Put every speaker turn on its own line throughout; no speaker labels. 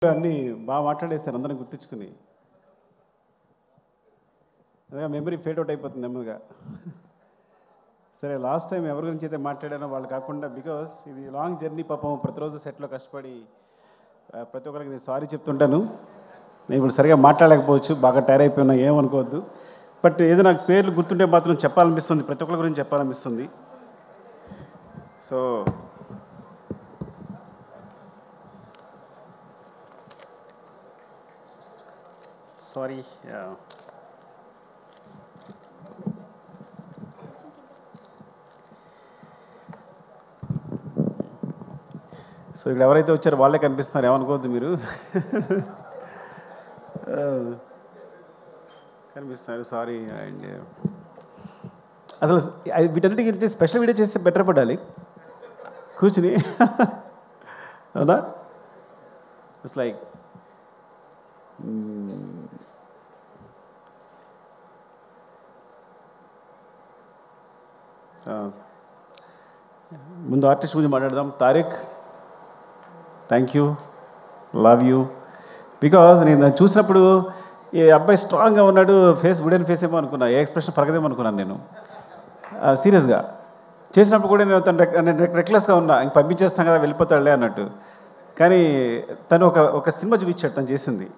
అన్నీ బాగా మాట్లాడేశారు అందరం గుర్తించుకుని. అదే మెమరీ ఫేడ్ అవుట్ అయిపోతుంది నెమ్మదిగా. సరే, లాస్ట్ టైం ఎవరి గురించి అయితే మాట్లాడానో వాళ్ళు కాకుండా, బికాస్ ఇది లాంగ్ జర్నీ, పాపం ప్రతిరోజు సెట్లో కష్టపడి ప్రతి ఒక్కరికి నేను సారీ చెప్తుంటాను. నేను ఇప్పుడు సరిగా మాట్లాడలేకపోవచ్చు, బాగా టైర్ అయిపోయినా, ఏమనుకోవద్దు. బట్ ఏదో నాకు పేర్లు గుర్తుంటే మాత్రం చెప్పాలనిపిస్తుంది, ప్రతి ఒక్కరి గురించి చెప్పాలనిపిస్తుంది. So sorry. సో ఇక్కడ ఎవరైతే వచ్చారో వాళ్ళే కనిపిస్తున్నారు, ఏమనుకోవద్దు మీరు. కనిపిస్తున్నారు, సారీ. అండ్ అసలు వీటన్నిటికి గురించి స్పెషల్ వీడియో చేస్తే బెటర్ పడాలి కూర్చుని. అవునా? ఇట్స్ లైక్ ముందు ఆర్టిస్ట్ గురించి మాట్లాడదాం. Tariq, thank you, love you. Because నేను చూసినప్పుడు ఈ అబ్బాయి స్ట్రాంగ్గా ఉన్నాడు, ఫేస్ వుడెన్ ఫేస్ ఏమో అనుకున్నా, ఏ ఎక్స్ప్రెషన్ పరగదేమో అనుకున్నాను నేను సీరియస్గా. చేసినప్పుడు కూడా నేను తను రెక్లెస్గా ఉన్నా, ఇంక పంపించేస్తాను కదా వెళ్ళిపోతాడులే అన్నట్టు. కానీ తను ఒక సినిమా చూపించాడు తను చేసింది,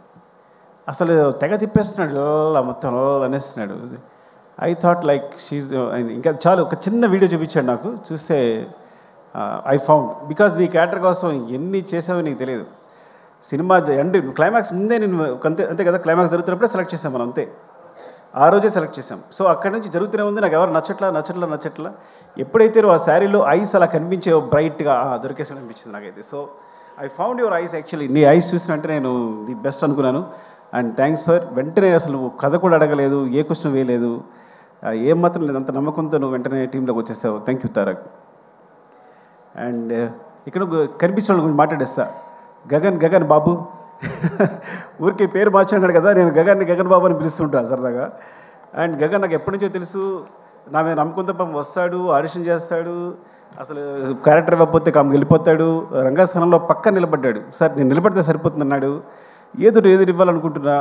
అసలు తెగ తిప్పేస్తున్నాడు, ఇలా మొత్తం అనేస్తున్నాడు. ఐ థాట్ లైక్ షీజ్, ఇంకా చాలు ఒక చిన్న వీడియో చూపించాడు నాకు, చూస్తే ఐ ఫౌండ్. బికాజ్ నీ క్యారెక్టర్ కోసం ఎన్ని చేసావో నీకు తెలియదు. సినిమా ఎండ్ క్లైమాక్స్ ముందే నేను అంతే కదా, క్లైమాక్స్ జరుగుతున్నప్పుడే సెలెక్ట్ చేసాం మనం, అంతే ఆ రోజే సెలెక్ట్ చేసాం. సో అక్కడి నుంచి జరుగుతూనే ఉంది, నాకు ఎవరు నచ్చట్లా. ఎప్పుడైతే ఆ శారీలో ఐస్ అలా కనిపించే బ్రైట్గా దొరికేసాడు అనిపించింది నాకైతే. So I found your eyes. Actually నీ ఐస్ చూసినంటే నేను ది బెస్ట్ అనుకున్నాను. అండ్ థ్యాంక్స్ ఫర్ వెంటనే, అసలు కథ కూడా అడగలేదు, ఏ క్వశ్చన్ వేయలేదు, ఏం మాత్రం లేదు, అంత నమ్మకంతో నువ్వు వెంటనే టీంలోకి వచ్చేసావు. Thank you Tarak. అండ్ ఇక్కడ కనిపించిన వాళ్ళ గురించి మాట్లాడేస్తా. గగన్ బాబు. ఊరికి పేరు మార్చాడు కదా, నేను గగన్ బాబు అని పిలుస్తుంటా సరదాగా. అండ్ గగన్ నాకు ఎప్పటి నుంచో తెలుసు, నా మీద నమ్మకంతో పాపం వస్తాడు, ఆడిషన్ చేస్తాడు, అసలు క్యారెక్టర్ ఇవ్వకపోతే కాము వెళ్ళిపోతాడు. రంగస్థానంలో పక్కన నిలబడ్డాడు. సార్ నేను నిలబడితే సరిపోతుంది అన్నాడు. ఏదో ఇవ్వాలనుకుంటున్నా.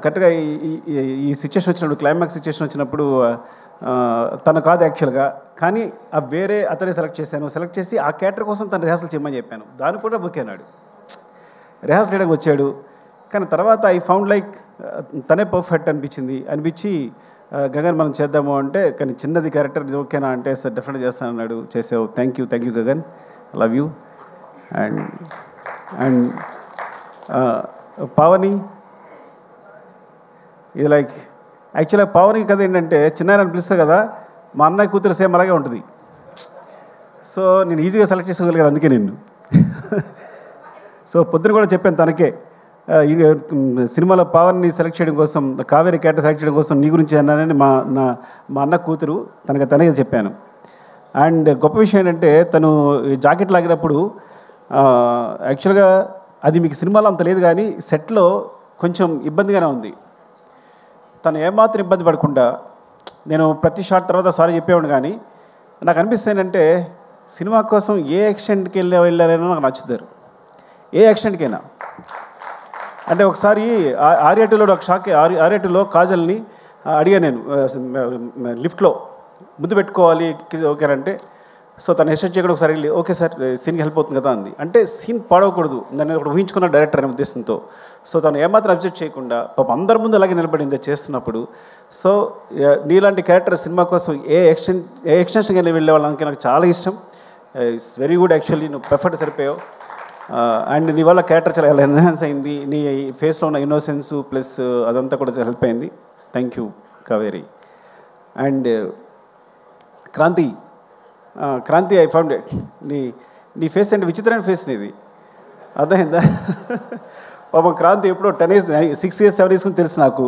కరెక్ట్గా ఈ సిచ్యువేషన్ వచ్చినప్పుడు, క్లైమాక్స్ సిచ్యువేషన్ వచ్చినప్పుడు తను కాదు యాక్చువల్గా, కానీ ఆ వేరే అతనే సెలెక్ట్ చేసి ఆ క్యారెక్టర్ కోసం తను రిహార్సల్ చేయమని చెప్పాను. దాన్ని కూడా బుక్ అయినాడు, రిహార్సల్ చేయడానికి వచ్చాడు. కానీ తర్వాత ఐ ఫౌండ్ లైక్ తనే పర్ఫెక్ట్ అనిపించి గగన్ మనం చేద్దాము అంటే, కానీ చిన్నది క్యారెక్టర్ ఇది ఓకేనా అంటే, సార్ డెఫినెట్ చేస్తాను అన్నాడు. చేసావు. Thank you Gagan, love you. And Pavani, ఇది లైక్ యాక్చువల్గా పావని కథ ఏంటంటే, చిన్నారని పిలుస్తా కదా, మా అన్నయ్య కూతురు సేమ్ అలాగే ఉంటుంది. సో నేను ఈజీగా సెలెక్ట్ చేసుకోగలిగాను అందుకే నిన్ను. సో పొద్దున కూడా చెప్పాను తనకే, సినిమాలో పావన్ని సెలెక్ట్ చేయడం కోసం, కావేరి క్యారెక్టర్ సెలెక్ట్ చేయడం కోసం నీ గురించి అన్నానని మా అన్న కూతురు తనకే చెప్పాను. అండ్ గొప్ప విషయం ఏంటంటే, తను జాకెట్ లాగినప్పుడు యాక్చువల్గా అది మీకు సినిమాలో అంత లేదు, కానీ సెట్లో కొంచెం ఇబ్బందిగానే ఉంది. తను ఏమాత్రం ఇబ్బంది పడకుండా, నేను ప్రతి షాట్ తర్వాత సారీ చెప్పేవాడు, కానీ నాకు అనిపిస్తేనంటే సినిమా కోసం ఏ ఎక్స్టెంట్కి వెళ్ళారైనా నాకు నచ్చుతారు, ఏ ఎక్స్టెంట్కైనా. అంటే ఒకసారి ఆర్యాటూలో ఒక షాక్, ఆర్యాటూలో కాజల్ని అడిగా నేను లిఫ్ట్లో ముద్దు పెట్టుకోవాలి ఓకేనంటే, సో తను హెస్టేట్ చేయకుండా ఒకసారి వెళ్ళి ఓకే సార్ సీన్కి హెల్ప్ అవుతుంది కదా అంది. అంటే సీన్ పాడవకూడదు, నన్ను ఒకటి ఊహించుకున్న డైరెక్టర్ అనే ఉద్దేశంతో. సో తను ఏమాత్రం అబ్జెక్ట్ చేయకుండా పాపం అందరి ముందు అలాగే నిలబడింది చేస్తున్నప్పుడు. సో నీలాంటి క్యారెక్టర్ సినిమా కోసం ఏ ఎక్స్టెన్షన్గా వెళ్ళే వాళ్ళకి నాకు చాలా ఇష్టం. It's very good. యాక్చువల్లీ నువ్వు పర్ఫెక్ట్ సరిపోయావు. అండ్ నీ వల్ల క్యారెక్టర్ చాలా ఎన్హాన్స్ అయింది, నీ ఫేస్లో ఉన్న ఇన్నోసెన్స్ ప్లస్ అదంతా కూడా చాలా హెల్ప్ అయింది. Thank you Kaveri. And Kranthi I found it. నీ ఫేస్ అంటే విచిత్రమైన ఫేస్ నీది, అర్థమైందా? పాపం క్రాంతి ఎప్పుడో 6 years 7 years తెలుసు నాకు.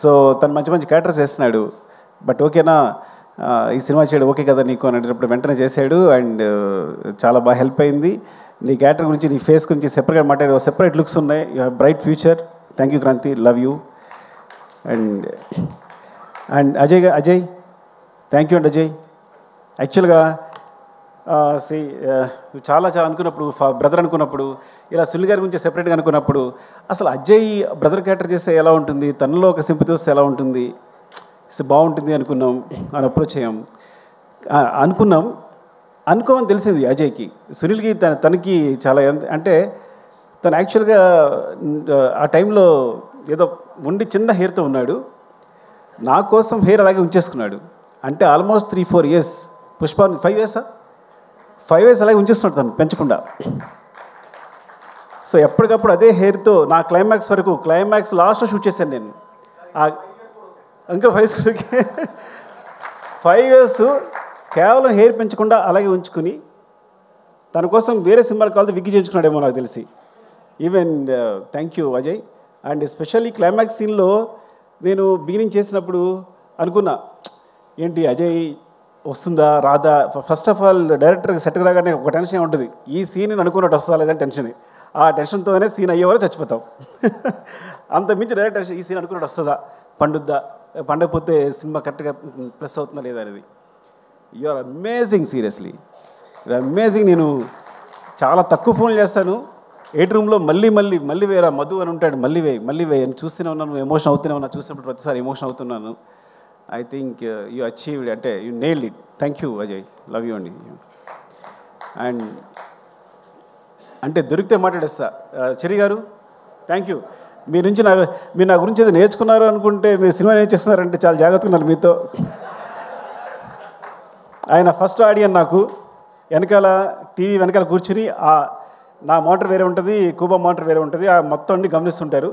సో తను మంచి క్యారెక్టర్స్ వేస్తున్నాడు. బట్ ఓకేనా ఈ సినిమా చేయడం ఓకే కదా నీకు అని అడిగినప్పుడు వెంటనే చేశాడు. అండ్ చాలా బాగా హెల్ప్ అయింది. నీ క్యారెక్టర్ గురించి, నీ ఫేస్ గురించి సెపరేట్గా మాట్లాడే సెపరేట్ లుక్స్ ఉన్నాయి. You have bright future. Thank you Kranthi, love you. And Ajay thank you అండి అజయ్. యాక్చువల్గా సి చాలా చాలా అనుకున్నప్పుడు బ్రదర్ అనుకున్నప్పుడు ఇలా సునీల్ గారి గురించి సెపరేట్గా అనుకున్నప్పుడు అసలు అజయ్ బ్రదర్ క్యారెక్టర్ చేస్తే ఎలా ఉంటుంది, తనలో ఒక సింపతి వస్తే ఎలా ఉంటుంది, బాగుంటుంది అనుకున్నాం, అని అప్రోచ్ అయ్యాం. అనుకోమని తెలిసింది అజయ్కి. సునీల్కి తనకి చాలా అంటే తను యాక్చువల్గా ఆ టైంలో ఏదో ఉండి చిన్న హెయిర్తో ఉన్నాడు, నా కోసం హెయిర్ అలాగే ఉంచేసుకున్నాడు. అంటే almost 3-4 years Pushpa 5 years 5 years అలాగే ఉంచేస్తున్నాడు తను పెంచకుండా. సో ఎప్పటికప్పుడు అదే హెయిర్తో నా క్లైమాక్స్ వరకు, క్లైమాక్స్ లాస్ట్లో షూట్ చేశాను నేను. ఇంకా 5 years కేవలం హెయిర్ పెంచకుండా అలాగే ఉంచుకుని తన కోసం వేరే సినిమాలు కావాలి విగ్గి చేయించుకున్నాడేమో నాకు తెలిసి. Even thank you Ajay. And especially climax సీన్లో నేను బిగినింగ్ చేసినప్పుడు అనుకున్నా, ఏంటి అజయ్ వస్తుందా రాదా. ఫస్ట్ ఆఫ్ ఆల్ డైరెక్టర్కి సెట్ రాగానే ఒక టెన్షన్ ఉంటుంది, ఈ సీన్ అనుకున్నట్టు వస్తుందా లేదని టెన్షన్. ఆ టెన్షన్తోనే సీన్ అయ్యేవారు చచ్చిపోతాం. అంత మించి డైరెక్ట్ టెన్షన్, ఈ సీన్ అనుకున్నట్టు వస్తుందా, పండకపోతే సినిమా కరెక్ట్గా ప్లస్ అవుతుందా లేదా అనేది. You are amazing, seriously amazing. నేను చాలా తక్కువ ఫోన్లు చేస్తాను, 8 రూమ్లో మళ్ళీ వేరా మధు అని ఉంటాడు, మళ్ళీ వే అని చూస్తూనే ఉన్నాను, ఎమోషన్ అవుతూనే ఉన్నా, చూసినప్పుడు ప్రతిసారి ఎమోషన్ అవుతున్నాను. ఐ థింక్ యూ అచీవ్డ్, అంటే you nailed it. Thank you Ajay, love you అండి. అండ్ అంటే దొరికితే మాట్లాడేస్తా. చెరి గారు థ్యాంక్ యూ. మీరు నా గురించి ఏదో నేర్చుకున్నారు అనుకుంటే మీరు సినిమా నేర్చేస్తున్నారంటే చాలా జాగ్రత్తగా ఉన్నారు మీతో. ఆయన ఫస్ట్ ఆడియన్ నాకు, వెనకాల టీవీ వెనకాల కూర్చుని నా మోటార్ వేరే ఉంటుంది, కూబా మోటార్ వేరే ఉంటుంది, ఆ మొత్తం అన్ని గమనిస్తుంటారు.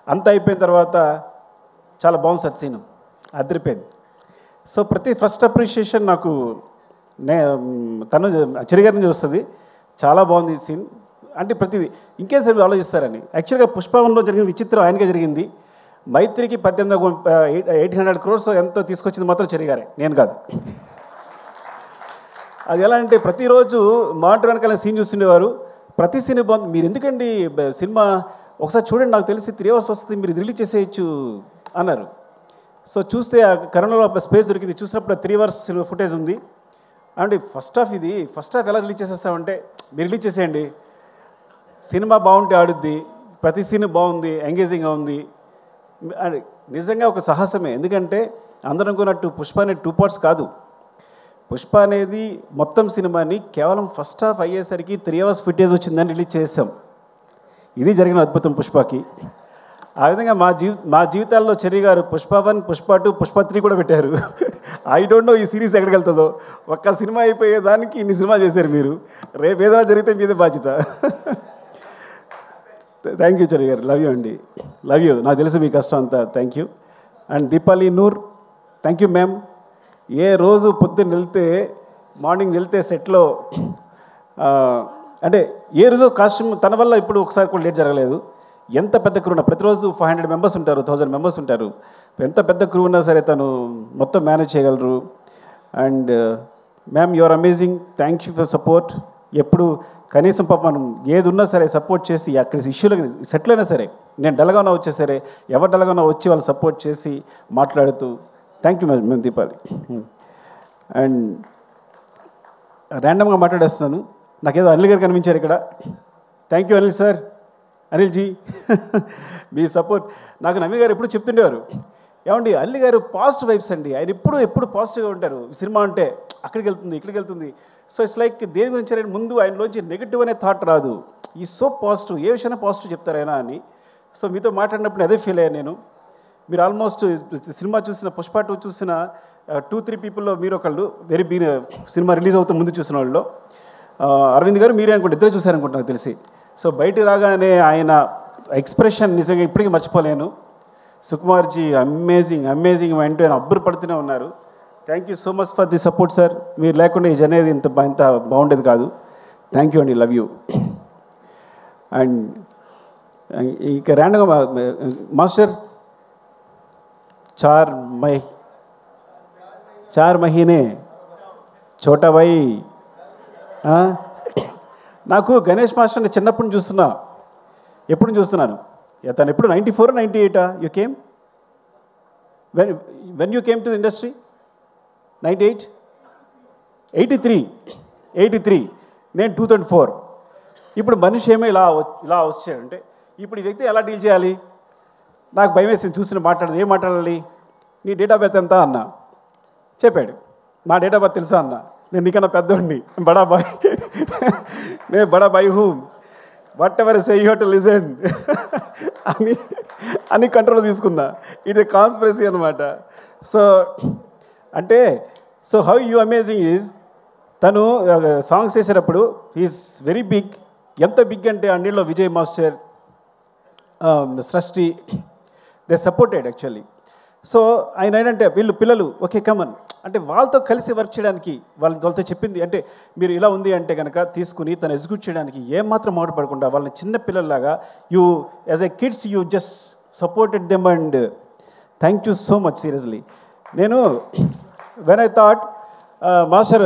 అంతా అయిపోయిన తర్వాత చాలా బాగుంది సార్ సీను, అదిరిపోయింది. సో ఫస్ట్ అప్రిషియేషన్ నాకు తను చెరిగారి నుంచి వస్తుంది. చాలా బాగుంది ఈ సీన్ అంటే ప్రతిదీ ఇంకేసారి ఆలోచిస్తారని. యాక్చువల్గా పుష్పవన్లో జరిగిన విచిత్రం ఆయనకే జరిగింది. మైత్రికి 800 crores ఎంతో తీసుకొచ్చింది మాత్రం చెరిగారే, నేను కాదు. అది ఎలా అంటే ప్రతిరోజు మానిటర్ వెనకాల సీన్ చూస్తుండేవారు, ప్రతి సీన్ బాగుంది, మీరు ఎందుకండి సినిమా ఒకసారి చూడండి, నాకు తెలిసి 3 hours వస్తుంది, మీరు రిలీజ్ చేసేయచ్చు అన్నారు. సో చూస్తే ఆ కరోనాలో స్పేస్ దొరికింది, చూసినప్పుడు 3 hours ఫుటేజ్ ఉంది. అంటే ఫస్ట్ హాఫ్ ఎలా రిలీజ్ చేసేస్తామంటే, మీరు రిలీజ్ చేసేయండి, సినిమా బాగుంటే ఆడుద్ది, ప్రతి సీన్ బాగుంది, ఎంగేజింగ్గా ఉంది. నిజంగా ఒక సాహసమే. ఎందుకంటే అందరూ అనుకున్నట్టు పుష్ప అనేది 2 parts కాదు. పుష్ప అనేది మొత్తం సినిమాని కేవలం ఫస్ట్ హాఫ్ అయ్యేసరికి 3 hours ఫుటేజ్ వచ్చిందని రిలీజ్ చేసాం. ఇది జరిగిన అద్భుతం పుష్పకి. ఆ విధంగా మా జీవితాల్లో చెర్రీ గారు పుష్ప 1, పుష్ప 2, పుష్ప 3 కూడా పెట్టారు. ఐ డోంట్ నో ఈ సిరీస్ ఎక్కడికి వెళ్తుందో. ఒక్క సినిమా అయిపోయేదానికి ఇన్ని సినిమా చేశారు మీరు. రేపు ఏదైనా జరిగితే మీదే బాధ్యత. థ్యాంక్ యూ చెర్రీ గారు, లవ్ యూ అండి, లవ్ యూ. నాకు తెలుసు మీ కష్టం అంతా. Thank you. And Deepali Noor, thank you ma'am. ఏ రోజు పొద్దున్న మార్నింగ్ వెళ్తే సెట్లో అంటే ఏ రోజు కాస్ట్యూమ్ తన వల్ల ఇప్పుడు ఒకసారి కూడా లేట్ జరగలేదు. ఎంత పెద్ద క్రూ ఉన్నా, ప్రతిరోజు 500 members ఉంటారు, 1000 members ఉంటారు, ఎంత పెద్ద క్రూ ఉన్నా సరే తను మొత్తం మేనేజ్ చేయగలరు. And ma'am you are amazing, thank you for support. ఎప్పుడు కనీసం పాప మనం ఏది ఉన్నా సరే సపోర్ట్ చేసి, అక్కడ ఇష్యూలు సెటిల్ అయినా సరే, నేను డల్గా ఉన్నా వచ్చే సరే, ఎవరు డల్గా ఉన్నా వచ్చి వాళ్ళు సపోర్ట్ చేసి మాట్లాడుతూ, థ్యాంక్ యూ మేము దీపాలి. అండ్ ర్యాండమ్గా మాట్లాడేస్తున్నాను, నాకేదో అనిల్ గారు కనిపించారు ఇక్కడ. Thank you Anil sir, Anil ji. మీ సపోర్ట్ నాకు నవీన్ గారు ఎప్పుడు చెప్తుండేవారు, ఏమండి అల్లి గారు పాజిటివ్ వైబ్స్ అండి, ఆయన ఎప్పుడు పాజిటివ్గా ఉంటారు, సినిమా అంటే అక్కడికి వెళ్తుంది ఇక్కడికి వెళ్తుంది. సో ఇట్స్ లైక్ దేని గురించి ఆయన ముందు ఆయనలోంచి నెగిటివ్ అనే థాట్ రాదు, ఈ సో పాజిటివ్, ఏ విషయాన్ని పాజిటివ్ చెప్తారైనా అని. సో మీతో మాట్లాడినప్పుడు అదే ఫీల్ అయ్యాను నేను. మీరు ఆల్మోస్ట్ సినిమా చూసిన పుష్ప 2 చూసిన 2-3 పీపుల్లో మీరు ఒకళ్ళు సినిమా రిలీజ్ అవుతూ ముందు చూసిన వాళ్ళు. అరవింద్ గారు మీరే అనుకుంటే ఇద్దరే చూశారనుకుంటా నాకు తెలిసి. సో బయట రాగానే ఆయన ఎక్స్ప్రెషన్ నిజంగా ఇప్పటికీ మర్చిపోలేను. సుకుమార్జీ అమేజింగ్ అంటూ ఆయన అబ్బురు పడుతూనే ఉన్నారు. Thank you so much for the support sir. మీరు లేకుండా ఈ జర్నీ ఇంత బాగుండేది కాదు. థ్యాంక్ యూ అండి, లవ్ యూ. అండ్ ఇక ర్యాండమ్గా మాస్టర్ చార్ మహీనే చోటా భాయ్. నాకు గణేష్ మాస్టర్ని చిన్నప్పుడు ఎప్పుడు చూస్తున్నాను. తను ఎప్పుడు 94 or 98 you came, when you came to the industry? 98, 83. 83, నేను 2004. ఇప్పుడు మనిషి ఏమో ఇలా వచ్చాడంటే ఇప్పుడు ఈ వ్యక్తి ఎలా డీల్ చేయాలి? నాకు భయం వేసింది చూసిన ఏం మాట్లాడాలి? నీ డేట్ ఆఫ్ బర్త్ ఎంత అన్న. చెప్పాడు. నా డేట్ ఆఫ్ బర్త్ తెలుసా అన్న. నేను నీకన్నా పెద్దోడిని, బడాబాయ్. నేను Badabhai whom, what ever say you have to listen అని కంట్రోల్ తీసుకున్నా. ఇట్ ఏ కాన్స్పిరసీ అనమాట. సో అంటే so how you amazing is, తను సాంగ్స్ చేసేటప్పుడు ఈజ్ వెరీ బిగ్. ఎంత బిగ్ అంటే అన్నిట్లో విజయ్ మాస్టర్, సృష్టి, దే సపోర్టెడ్ యాక్చువల్లీ. సో ఆయన ఏంటంటే వీళ్ళు పిల్లలు ఓకే కమన్ అంటే వాళ్ళతో కలిసి వర్క్ చేయడానికి వాళ్ళతో చెప్పింది అంటే మీరు ఇలా ఉంది అంటే కనుక తీసుకుని తను ఎగ్జిక్యూట్ చేయడానికి ఏమాత్రం మాట్లాడకుండా వాళ్ళని చిన్న పిల్లల్లాగా you as a kids you just supported them and thank you so much seriously. నేను when I thought master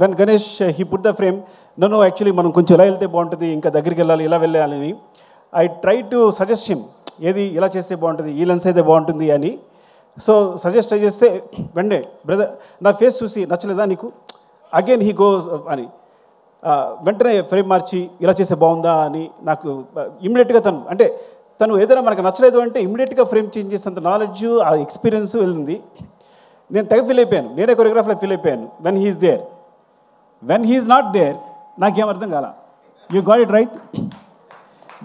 when Ganesh he put the frame, నన్ను యాక్చువల్లీ మనం కొంచెం ఇలా వెళ్తే బాగుంటుంది, ఇంకా దగ్గరికి వెళ్ళాలి, ఇలా వెళ్ళాలని I try to suggest him, ఏది ఇలా చేస్తే బాగుంటుంది, ఈ లెన్స్ అయితే బాగుంటుంది అని. సో సజెస్ట్ చేస్తే వెంటనే బ్రదర్ నా ఫేస్ చూసి నచ్చలేదా నీకు, అగైన్ హీ గోస్ అని వెంటనే ఫ్రేమ్ మార్చి ఇలా చేస్తే బాగుందా అని నాకు ఇమ్మీడియట్గా తను ఏదైనా మనకు నచ్చలేదు అంటే ఇమ్మీడియట్గా ఫ్రేమ్ చేంజ్ చేసేంత నాలెడ్జ్, ఆ ఎక్స్పీరియన్స్ వెళ్ళింది. నేను తెగ ఫీల్ అయిపోయాను, నేనే కొరియోగ్రాఫర్లో ఫీల్ అయిపోయాను. When he's there, when he's not there నాకేం అర్థం కాల. You got it right.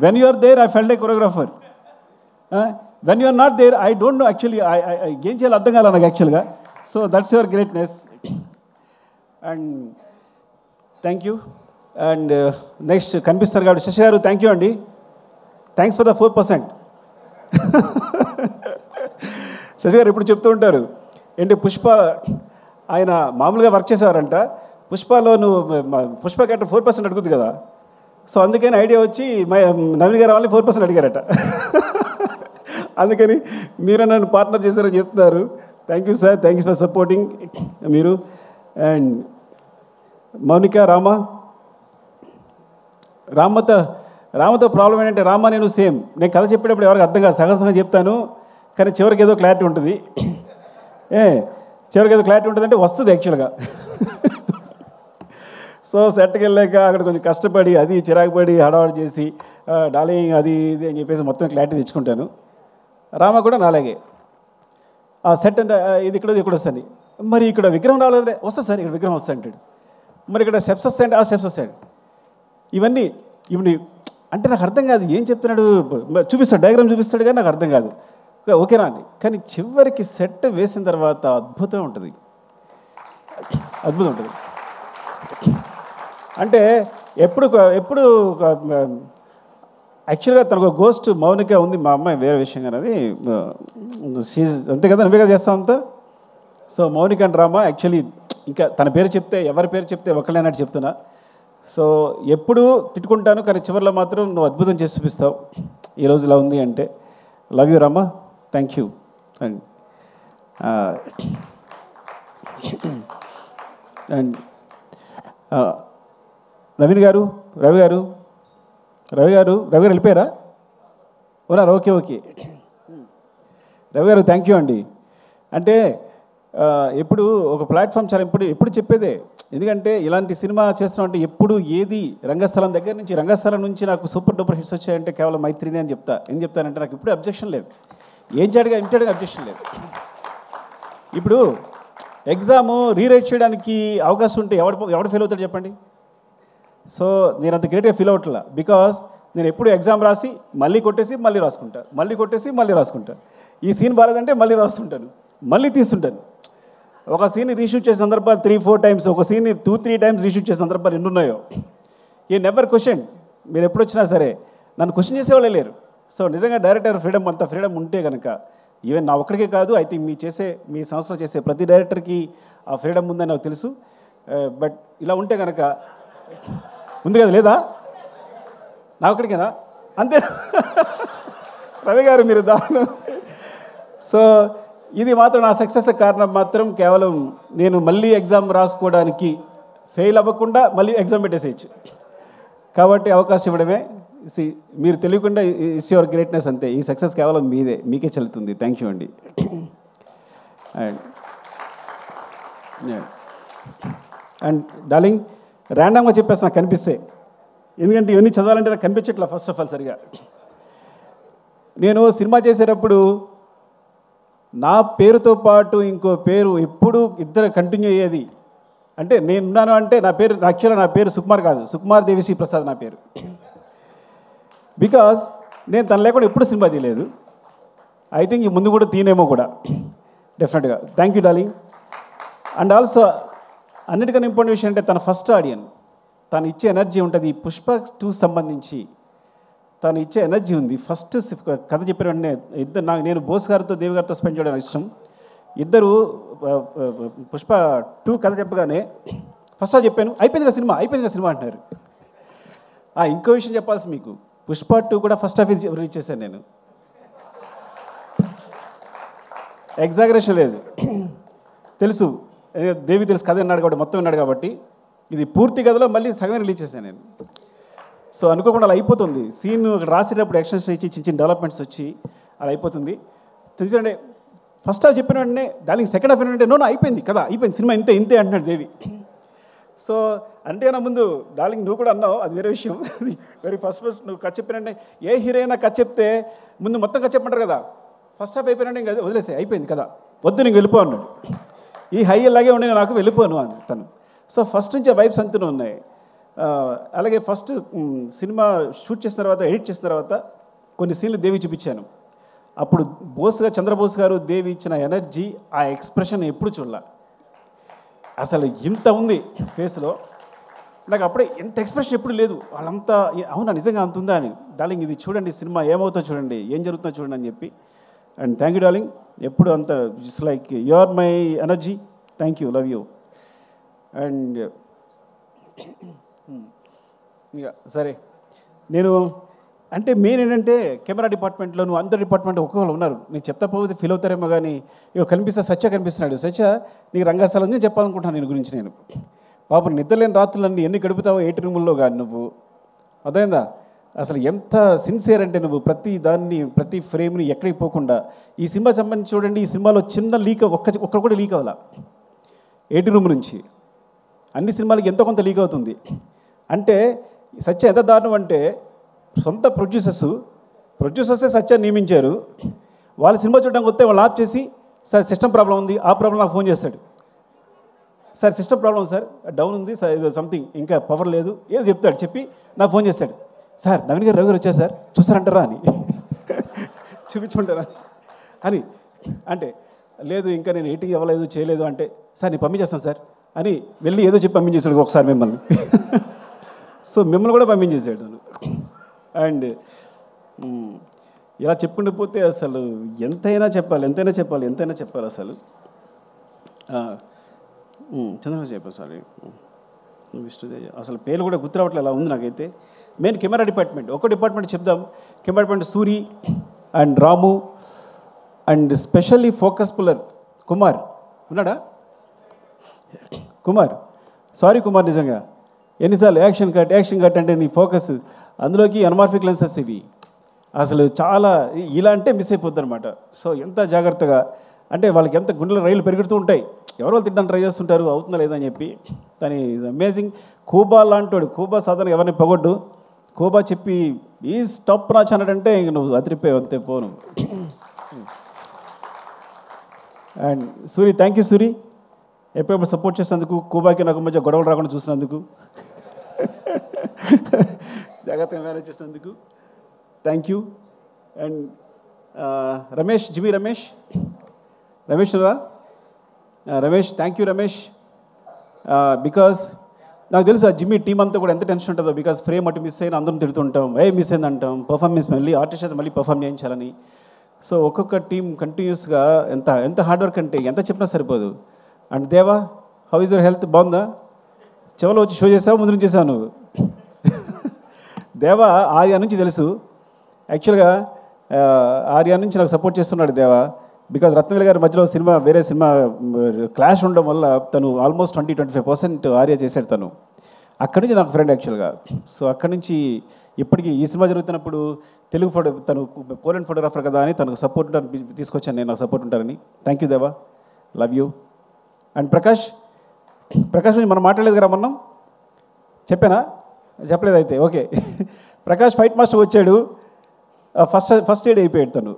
When you are there I felt a choreographer. When you are not there I don't know actually ఏం చేయాలో అర్థం కాల నాకు యాక్చువల్గా. So that's your greatness and thank you. And next కనిపిస్తారు కాబట్టి శశి గారు థ్యాంక్ యూ అండి. Thanks for the 4%. శశి గారు ఎప్పుడు చెప్తూ ఉంటారు ఏంటి పుష్ప ఆయన మామూలుగా వర్క్ చేసేవారంట, పుష్పలో నువ్వు పుష్ప క్యారెక్టర్ 4% అడుగుద్ది కదా. సో అందుకని ఐడియా వచ్చి నవీన్ గారు వాళ్ళని 4% అడిగారట. అందుకని మీరు నన్ను పార్ట్నర్ చేశారని చెప్తున్నారు. Thank you sir, thank you for supporting మీరు. అండ్ మౌనిక, రామతో ప్రాబ్లం ఏంటంటే రామ నేను సేమ్. నేను కథ చెప్పేటప్పుడు ఎవరికి అర్థం కాదు, సగం చెప్తాను కానీ చివరికి ఏదో క్లారిటీ ఉంటుంది. చివరికి ఏదో క్లారిటీ ఉంటుందంటే వస్తుంది యాక్చువల్గా. సో సెట్కి వెళ్ళాక అక్కడ కొంచెం కష్టపడి అది చిరాకుపడి హడావడి చేసి డార్లింగ్ అది ఇది అని చెప్పేసి మొత్తం క్లారిటీ తెచ్చుకుంటాను. రామ కూడా నాలాగే ఆ సెట్ అంటే ఇది ఇక్కడ వస్తుంది, మరి ఇక్కడ విగ్రహం రాలేదే, వస్తుంది సార్ ఇక్కడ విగ్రహం వస్తా అంటాడు, మరి ఇక్కడ స్టెప్స్ వస్తాయంటే ఆ స్టెప్స్ వస్తాడు. ఇవన్నీ అంటే నాకు అర్థం కాదు ఏం చెప్తున్నాడు, చూపిస్తాడు డయాగ్రామ్ చూపిస్తాడు కానీ నాకు అర్థం కాదు. ఓకేనా అండి, కానీ చివరికి సెట్ వేసిన తర్వాత అద్భుతం ఉంటుంది. అంటే ఎప్పుడు యాక్చువల్గా తనకు గోస్ట్ మౌనిక ఉంది, మా అమ్మాయి వేరే విషయం కానీ అది అంతే కదా, నువ్వే కదా చేస్తావు అంతా. So Mounika and Rama actually ఇంకా తన పేరు చెప్తే ఎవరి పేరు చెప్తే ఒకళ్ళేనట్టు చెప్తున్నా. సో ఎప్పుడు తిట్టుకుంటాను కానీ చివరిలో మాత్రం నువ్వు అద్భుతం చేసి చూపిస్తావు. ఈరోజు ఇలా ఉంది అంటే love you Rama, thank you. And and Ravi గారు వెళ్ళిపోయారా? ఉన్నారు, ఓకే. రవి గారు థ్యాంక్ యూ అండి. అంటే ఎప్పుడు ఒక ప్లాట్ఫామ్ చాలా ఎప్పుడు చెప్పేదే, ఎందుకంటే ఇలాంటి సినిమా చేస్తున్నామంటే ఎప్పుడు ఏది రంగస్థలం నుంచి నాకు సూపర్ డూపర్ హిట్స్ వచ్చాయంటే కేవలం మైత్రిని అని చెప్తా. ఏం చెప్తానంటే నాకు ఇప్పుడు అబ్జెక్షన్ లేదు, ఏం చేయడానికి అబ్జెక్షన్ లేదు. ఇప్పుడు ఎగ్జాము రీరైట్ చేయడానికి అవకాశం ఉంటే ఎవడు ఫెయిల్ అవుతాడు చెప్పండి. సో నేను అంత గ్రేట్గా ఫీల్ అవ్వట్లా, బికాస్ నేను ఎప్పుడు ఎగ్జామ్ రాసి మళ్ళీ కొట్టేసి మళ్ళీ రాసుకుంటా, ఈ సీన్ బాగాలేదంటే మళ్ళీ రాస్తుంటాను, మళ్ళీ తీస్తుంటాను. ఒక సీన్ని రీషూట్ చేసే సందర్భాలు 3-4 టైమ్స్, ఒక సీన్ని 2-3 టైమ్స్ రీషూట్ చేసే సందర్భాలు ఎన్ని ఉన్నాయో. ఈ నెవర్ క్వశ్చన్, మీరు ఎప్పుడు వచ్చినా సరే నన్ను క్వశ్చన్ చేసేవాళ్ళే లేరు. సో నిజంగా డైరెక్టర్ ఫ్రీడమ్, అంత ఫ్రీడమ్ ఉంటే కనుక ఈవెన్ నా ఒక్కడికే కాదు, అయితే మీ సంస్థలో చేసే ప్రతి డైరెక్టర్కి ఆ ఫ్రీడమ్ ఉందని నాకు తెలుసు. బట్ ఇలా ఉంటే కనుక ఉంది కదా, లేదా నా ఒక్కడికేనా? అంతే రవి గారు మీరు దారుణం. సో ఇది మాత్రం నా సక్సెస్ కారణం మాత్రం కేవలం నేను మళ్ళీ ఎగ్జామ్ రాసుకోవడానికి ఫెయిల్ అవ్వకుండా మళ్ళీ ఎగ్జామ్ పెట్టేసేయచ్చు కాబట్టి అవకాశం ఇవ్వడమే. మీరు తెలియకుండా ఇట్స్ యువర్ గ్రేట్నెస్ అంతే. ఈ సక్సెస్ కేవలం మీకే చెల్లుతుంది. థ్యాంక్ యూ అండి. అండ్ డార్లింగ్ ర్యాండమ్గా చెప్పేసి నాకు కనిపిస్తే, ఎందుకంటే ఇవన్నీ చదవాలంటే నాకు కనిపించట్లా ఫస్ట్ ఆఫ్ ఆల్ సరిగా. నేను సినిమా చేసేటప్పుడు నా పేరుతో పాటు ఇంకో పేరు ఎప్పుడు ఇద్దరు కంటిన్యూ అయ్యేది. అంటే నేనున్నాను అంటే నా పేరు యాక్చువల్గా నా పేరు సుకుమార్ కాదు, సుకుమార్ దేవిశ్రీ ప్రసాద్ నా పేరు. బికాజ్ నేను తను లేకుండా ఎప్పుడు సినిమా తీయలేదు. ఐ థింక్ ఈ ముందు కూడా తీనేమో కూడా డెఫినెట్గా. Thank you darling. And also అన్నిటికన్నా ఇంపార్టెంట్ విషయం అంటే తన ఫస్ట్ ఆడియన్స్, తను ఇచ్చే ఎనర్జీ ఉంటుంది. ఈ పుష్ప 2 సంబంధించి తను ఇచ్చే ఎనర్జీ ఉంది. ఫస్ట్ కథ చెప్పిన వెంటనే నేను బోస్ గారితో దేవి గారితో స్పెండ్ చేయడం ఇష్టం. ఇద్దరు పుష్ప 2 కథ చెప్పగానే ఫస్ట్ చెప్పాను, అయిపోయింది కదా సినిమా అంటున్నారు. ఇంకో విషయం చెప్పాల్సి మీకు, పుష్ప 2 కూడా ఫస్ట్ హాఫ్ రిలీజ్ చేశాను నేను. ఎగ్జాగరేషన్ లేదు, తెలుసు దేవి తెలుసు కథ విన్నాడు కాబట్టి, మొత్తం విన్నాడు కాబట్టి. ఇది పూర్తి కథలో మళ్ళీ సగం రిలీజ్ చేశాను నేను. సో అనుకోకుండా అలా అయిపోతుంది. సీన్ రాసేటప్పుడు ఎక్స్టెన్షన్ ఇచ్చి చిన్న డెవలప్మెంట్స్ వచ్చి అలా అయిపోతుంది. తెలుసండి, ఫస్ట్ హాఫ్ చెప్పిన వెంటనే డార్లింగ్ సెకండ్ హాఫ్ ఏంటంటే నో అయిపోయింది కదా, అయిపోయింది సినిమా ఇంతే అంటున్నాడు దేవి. సో అంటే నా ముందు డార్లింగ్ నువ్వు కూడా అన్నావు, అది వేరే విషయం. వెరీ ఫస్ట్ నువ్వు కథ చెప్పినంటే ఏ హీరోయినా కథ చెప్తే ముందు మొత్తం కథ చెప్పమంటారు కదా. ఫస్ట్ హాఫ్ అయిపోయినంటే ఇంకా వదిలేసే, అయిపోయింది కదా, వద్దు నీకు వెళ్ళిపో అన్నాడు. ఈ హై అలాగే ఉండి నాకు వెళ్ళిపోను అని తను. సో ఫస్ట్ నుంచి ఆ వైబ్స్ అంతనే ఉన్నాయి. అలాగే ఫస్ట్ సినిమా షూట్ చేసిన తర్వాత, ఎడిట్ చేసిన తర్వాత కొన్ని సీన్లు దేవి చూపించాను. అప్పుడు చంద్రబోస్ గారు దేవి ఇచ్చిన ఎనర్జీ, ఆ ఎక్స్ప్రెషన్ ఎప్పుడు చూడాల. అసలు ఇంత ఉంది ఫేస్లో, నాకు అప్పుడే ఎంత ఎక్స్ప్రెషన్ ఎప్పుడు లేదు. వాళ్ళంతా అవునా నిజంగా అంత ఉందా అని. డార్లింగ్ ఇది చూడండి, సినిమా ఏమవుతుందో చూడండి, ఏం జరుగుతుందో చూడండి అని చెప్పి. అండ్ థ్యాంక్ యూ డార్లింగ్, ఎప్పుడు అంత it's like you are my energy. Thank you, love you. And ఇక సరే, నేను అంటే మెయిన్ ఏంటంటే కెమెరా డిపార్ట్మెంట్లో నువ్వు అందరి డిపార్ట్మెంట్ ఒక్కొక్కరు ఉన్నారు. నేను చెప్తా పోతే ఫీల్ అవుతారేమో కానీ ఇక సత్య కనిపిస్తున్నాడు. సత్య నీకు రంగస్థలం నేను చెప్పాలనుకుంటున్నాను నేను గురించి. నేను పాపం నిద్రలేని రాత్రులన్నీ ఎన్ని గడుపుతావో 8 రూముల్లో కానీ నువ్వు, అదైందా అసలు ఎంత సిన్సియర్ అంటే నువ్వు ప్రతి దాన్ని ప్రతి ఫ్రేమ్ని ఎక్కడికి పోకుండా. ఈ సినిమా సంబంధించి చూడండి, ఈ సినిమాలో చిన్న లీక్ ఒక్కడ కూడా లీక్ అవ్వాల. 8 రూమ్ నుంచి అన్ని సినిమాలకి ఎంతో కొంత లీక్ అవుతుంది. అంటే సత్య ఎంత దారుణం అంటే సొంత ప్రొడ్యూసర్సే సత్యాన్ని నియమించారు. వాళ్ళ సినిమా చూడడానికి వస్తే వాళ్ళు ఆఫ్ చేసి సార్ సిస్టమ్ ప్రాబ్లం ఉంది, ఆ ప్రాబ్లం నాకు ఫోన్ చేస్తాడు. Sir system problem sir down ఉంది సార్, ఏదో సంథింగ్ ఇంకా పవర్ లేదు ఏదో చెప్తాడు. చెప్పి నాకు ఫోన్ చేస్తాడు, సార్ నవీన్ గారు రవి గారు వచ్చారు సార్ చూసారంటారా అని, చూపించుకుంటారా అని. అంటే లేదు ఇంకా నేను ఎడిటింగ్ ఇవ్వలేదు చేయలేదు అంటే, సార్ నేను పంపించేస్తాను సార్ అని వెళ్ళి ఏదో చెప్పి పంపించేశాడు ఒకసారి మిమ్మల్ని. సో మిమ్మల్ని కూడా పంపించేసాడు. అండ్ ఇలా చెప్పుకుంటూ పోతే అసలు ఎంతైనా చెప్పాలి అసలు. చంద్రబాబు చెప్పారు సారీ, విష్ణుదేవి అసలు పేరు కూడా గుర్తురావట్లే అలా ఉంది నాకైతే. మెయిన్ కెమెరా డిపార్ట్మెంట్, ఒక డిపార్ట్మెంట్ చెప్దాం. Camera department Suri and Ramu and specially focus puller Kumar ఉన్నాడా? కుమార్, సారీ కుమార్, నిజంగా ఎన్నిసార్లు యాక్షన్ కట్ అంటే నీ ఫోకస్ అందులోకి అనమార్ఫిక్ లెన్సెస్ ఇవి అసలు చాలా ఇలా అంటే మిస్ అయిపోద్ది అనమాట. సో ఎంత జాగ్రత్తగా అంటే వాళ్ళకి ఎంత గుండెల రైలు పెరుగుతూ ఉంటాయి, ఎవరో తిట్టడానికి ట్రై చేస్తుంటారు అవుతుందా లేదని చెప్పి. కానీ ఈజ్ అమేజింగ్. కూబా లాంటోడు, కూబా సాధారణ ఎవరిని పొగొడ్డు. కూబా చెప్పి ఈ స్టాప్ నాచ్ అన్నాడంటే ఇంక నువ్వు అదిరిపోయావు అంతే పోను. And Suri, thank you Suri, ఎప్పుడెప్పుడు సపోర్ట్ చేసినందుకు, కూబాకి నాకు మధ్య గొడవలు రాకుండా చూసినందుకు, జాగ్రత్తగా మేనేజ్ చేసినందుకు thank you. And Ramesh, జిమి Ramesh రా Ramesh, thank you Ramesh. Because నాకు తెలుసు ఆ జిమ్మి టీం అంతా కూడా ఎంత టెన్షన్ ఉంటుందో. బికాజ్ ఫ్రేమ్ అటు మిస్ అయినా అందరం తిడుతుంటాం, మిస్ అయింది అంటాం, పర్ఫార్మెన్స్ మళ్ళీ ఆర్టిస్ట్ అయితే మళ్ళీ పర్ఫామ్ చేయించాలని. సో ఒక్కొక్క టీం కంటిన్యూస్గా ఎంత హార్డ్ వర్క్ అంటే ఎంత చెప్పినా సరిపోదు. అండ్ దేవా, హౌ ఈజ్ యువర్ హెల్త్, బాగుందా? చెవలో వచ్చి షో చేసావు, ముందు నుంచి చేసావు నువ్వు. దేవా ఆర్యా నుంచి తెలుసు యాక్చువల్గా, ఆర్యా నుంచి నాకు సపోర్ట్ చేస్తున్నాడు దేవా. బికాజ్ రత్నవేలు గారి మధ్యలో వేరే సినిమా క్లాష్ ఉండడం వల్ల తను ఆల్మోస్ట్ 20-25% ఆర్యా చేశాడు తను. అక్కడి నుంచి నాకు ఫ్రెండ్ యాక్చువల్గా. సో అక్కడి నుంచి ఇప్పటికీ ఈ సినిమా జరుగుతున్నప్పుడు తను పోలెండ్ ఫోటోగ్రాఫర్ కదా అని తనకు సపోర్ట్ తీసుకొచ్చాను నేను, నాకు సపోర్ట్ ఉంటారని. థ్యాంక్ యూ దేవా, love you. And Prakash, Prakash మనం మాట్లాడలేదు కదా మొన్న, చెప్పానా? చెప్పలేదు అయితే ఓకే. ప్రకాష్ ఫైట్ మాస్టర్ వచ్చాడు, ఫస్ట్ ఎయిడ్ అయిపోయాడు తను.